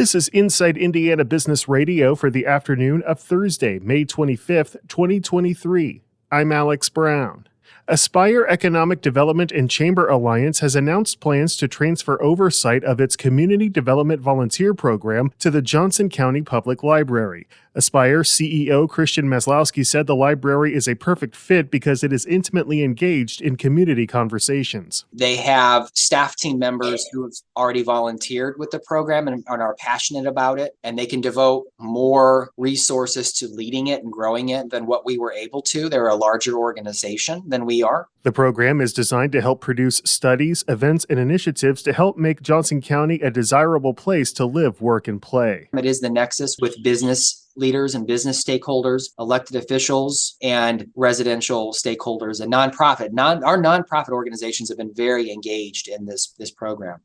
This is Inside Indiana Business Radio for the afternoon of Thursday, May 25th, 2023. I'm Alex Brown. Aspire Economic Development and Chamber Alliance has announced plans to transfer oversight of its Community Development Volunteer Program to the Johnson County Public Library. Aspire CEO Christian Maslowski said the library is a perfect fit because it is intimately engaged in community conversations. They have staff team members who have already volunteered with the program and are passionate about it, and they can devote more resources to leading it and growing it than what we were able to. They're a larger organization than we are. The program is designed to help produce studies, events, and initiatives to help make Johnson County a desirable place to live, work, and play. It is the nexus with business leaders and business stakeholders, elected officials, and residential stakeholders and nonprofit. Our nonprofit organizations have been very engaged in this program.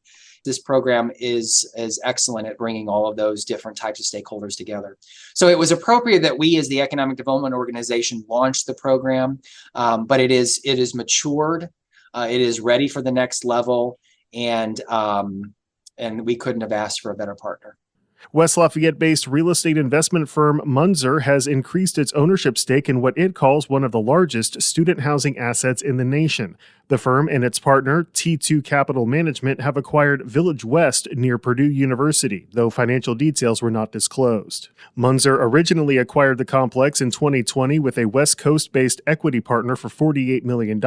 This program is excellent at bringing all of those different types of stakeholders together. So it was appropriate that we, as the Economic Development Organization, launched the program, but it is matured, it is ready for the next level, and we couldn't have asked for a better partner. West Lafayette-based real estate investment firm Munzer has increased its ownership stake in what it calls one of the largest student housing assets in the nation. The firm and its partner, T2 Capital Management, have acquired Village West near Purdue University, though financial details were not disclosed. Munzer originally acquired the complex in 2020 with a West Coast-based equity partner for $48 million.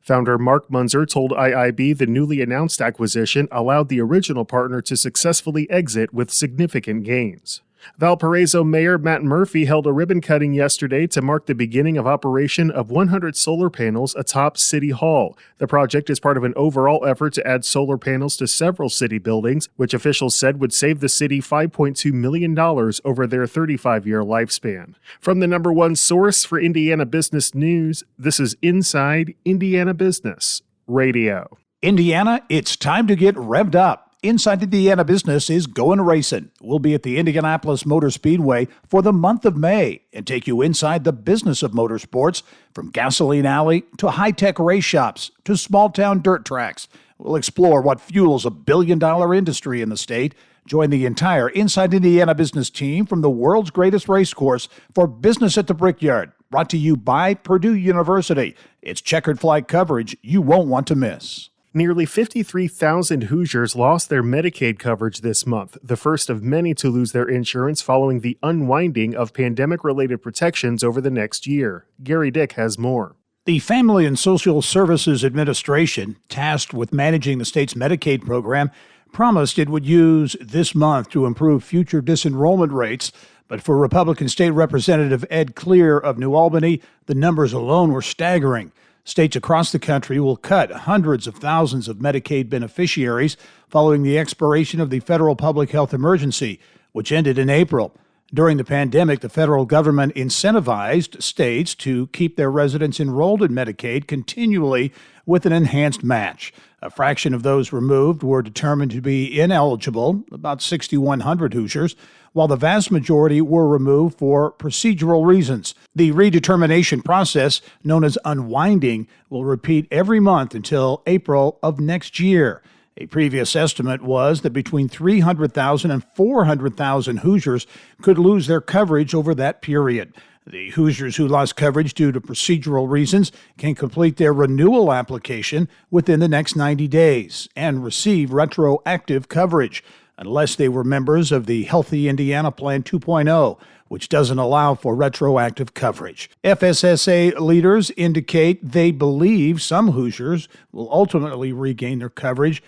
Founder Mark Munzer told IIB the newly announced acquisition allowed the original partner to successfully exit with significant gains. Valparaiso Mayor Matt Murphy held a ribbon cutting yesterday to mark the beginning of operation of 100 solar panels atop City Hall. The project is part of an overall effort to add solar panels to several city buildings, which officials said would save the city $5.2 million over their 35-year lifespan. From the number one source for Indiana business news, this is Inside Indiana Business Radio. Indiana, it's time to get revved up. Inside Indiana Business is going racing. We'll be at the Indianapolis Motor Speedway for the month of May and take you inside the business of motorsports, from gasoline alley to high-tech race shops to small-town dirt tracks. We'll explore what fuels a billion-dollar industry in the state. Join the entire Inside Indiana Business team from the world's greatest race course for Business at the Brickyard, brought to you by Purdue University. It's checkered flag coverage you won't want to miss. Nearly 53,000 Hoosiers lost their Medicaid coverage this month, the first of many to lose their insurance following the unwinding of pandemic-related protections over the next year. Gary Dick has more. The Family and Social Services Administration, tasked with managing the state's Medicaid program, promised it would use this month to improve future disenrollment rates. But for Republican State Representative Ed Clear of New Albany, the numbers alone were staggering. States across the country will cut hundreds of thousands of Medicaid beneficiaries following the expiration of the federal public health emergency, which ended in April. During the pandemic, the federal government incentivized states to keep their residents enrolled in Medicaid continually with an enhanced match. A fraction of those removed were determined to be ineligible, about 6,100 Hoosiers, while the vast majority were removed for procedural reasons. The redetermination process, known as unwinding, will repeat every month until April of next year. A previous estimate was that between 300,000 and 400,000 Hoosiers could lose their coverage over that period. The Hoosiers who lost coverage due to procedural reasons can complete their renewal application within the next 90 days and receive retroactive coverage, unless they were members of the Healthy Indiana Plan 2.0, which doesn't allow for retroactive coverage. FSSA leaders indicate they believe some Hoosiers will ultimately regain their coverage,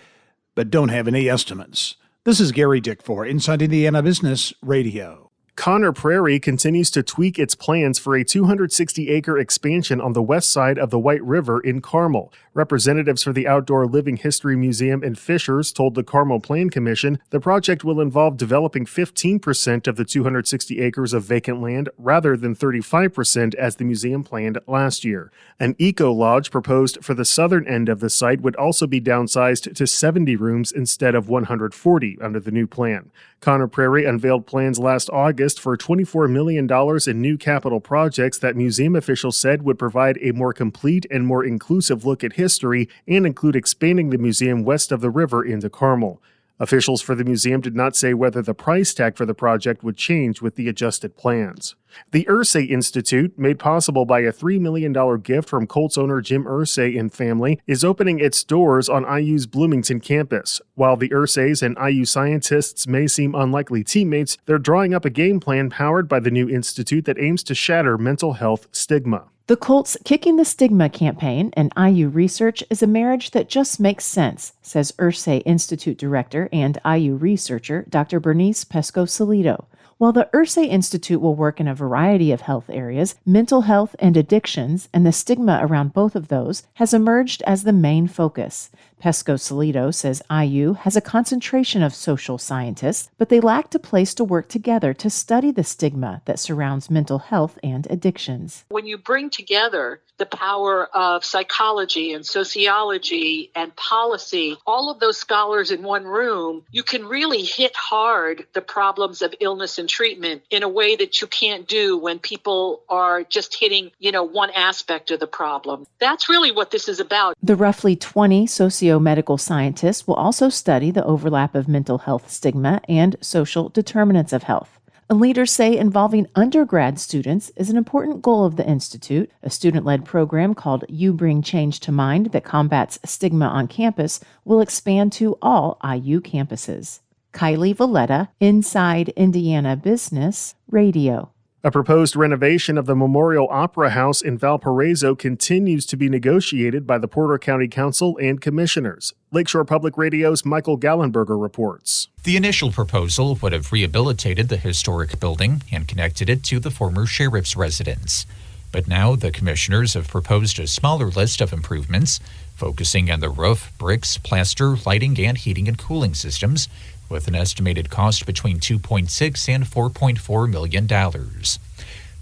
but don't have any estimates. This is Gary Dick for Inside Indiana Business Radio. Conner Prairie continues to tweak its plans for a 260-acre expansion on the west side of the White River in Carmel. Representatives for the Outdoor Living History Museum and Fishers told the Carmel Plan Commission the project will involve developing 15% of the 260 acres of vacant land rather than 35% as the museum planned last year. An eco-lodge proposed for the southern end of the site would also be downsized to 70 rooms instead of 140 under the new plan. Conner Prairie unveiled plans last August for $24 million in new capital projects that museum officials said would provide a more complete and more inclusive look at history and include expanding the museum west of the river into Carmel. Officials for the museum did not say whether the price tag for the project would change with the adjusted plans. The Irsay Institute, made possible by a $3 million gift from Colts owner Jim Irsay and family, is opening its doors on IU's Bloomington campus. While the Irsays and IU scientists may seem unlikely teammates, they're drawing up a game plan powered by the new institute that aims to shatter mental health stigma. The Colts Kicking the Stigma campaign and IU research is a marriage that just makes sense, says Irsay Institute Director and IU researcher Dr. Bernice Pesco-Salido. While the Irsay Institute will work in a variety of health areas, mental health and addictions and the stigma around both of those has emerged as the main focus. Pesco-Salido says IU has a concentration of social scientists, but they lacked a place to work together to study the stigma that surrounds mental health and addictions. When you bring together the power of psychology and sociology and policy, all of those scholars in one room, you can really hit hard the problems of illness and treatment in a way that you can't do when people are just hitting, one aspect of the problem. That's really what this is about. The roughly 20 socio-medical scientists will also study the overlap of mental health stigma and social determinants of health. Leaders say involving undergrad students is an important goal of the Institute. A student-led program called You Bring Change to Mind that combats stigma on campus will expand to all IU campuses. Kylie Valletta, Inside Indiana Business Radio. A proposed renovation of the Memorial Opera House in Valparaiso continues to be negotiated by the Porter County Council and commissioners. Lakeshore Public Radio's Michael Gallenberger reports. The initial proposal would have rehabilitated the historic building and connected it to the former sheriff's residence. But now the commissioners have proposed a smaller list of improvements, focusing on the roof, bricks, plaster, lighting, and heating and cooling systems, with an estimated cost between $2.6 and $4.4 million.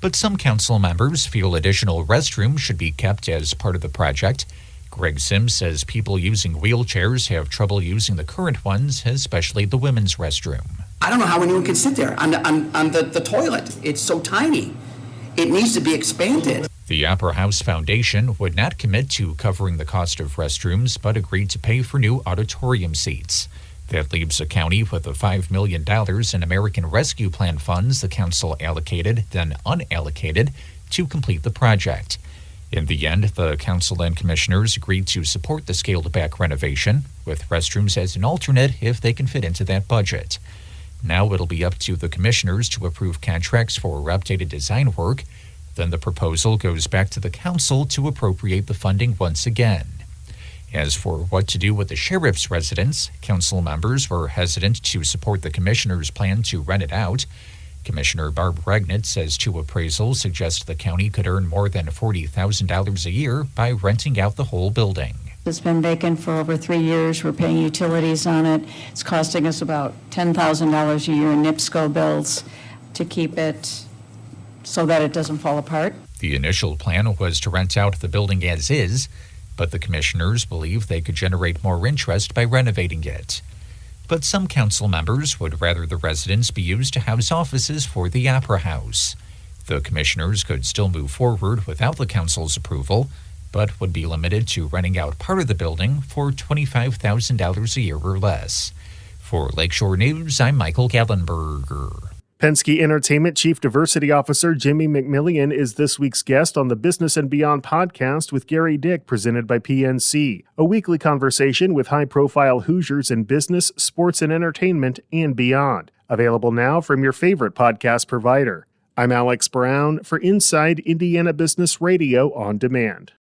But some council members feel additional restrooms should be kept as part of the project. Greg Sims says people using wheelchairs have trouble using the current ones, especially the women's restroom. I don't know how anyone can sit there on the toilet. It's so tiny. It needs to be expanded. The Opera House Foundation would not commit to covering the cost of restrooms, but agreed to pay for new auditorium seats. That leaves the county with the $5 million in American Rescue Plan funds the council allocated, then unallocated, to complete the project. In the end, the council and commissioners agreed to support the scaled-back renovation, with restrooms as an alternate if they can fit into that budget. Now it'll be up to the commissioners to approve contracts for updated design work. Then the proposal goes back to the council to appropriate the funding once again. As for what to do with the sheriff's residence, council members were hesitant to support the commissioner's plan to rent it out. Commissioner Barb Regnitz says two appraisals suggest the county could earn more than $40,000 a year by renting out the whole building. It's been vacant for over 3 years. We're paying utilities on it. It's costing us about $10,000 a year in NIPSCO bills to keep it so that it doesn't fall apart. The initial plan was to rent out the building as is, but the commissioners believe they could generate more interest by renovating it. But some council members would rather the residence be used to house offices for the Opera House. The commissioners could still move forward without the council's approval, but would be limited to renting out part of the building for $25,000 a year or less. For Lakeshore News, I'm Michael Gallenberger. Penske Entertainment Chief Diversity Officer Jimmy McMillian is this week's guest on the Business and Beyond podcast with Gary Dick, presented by PNC, a weekly conversation with high-profile Hoosiers in business, sports, and entertainment, and beyond. Available now from your favorite podcast provider. I'm Alex Brown for Inside Indiana Business Radio on Demand.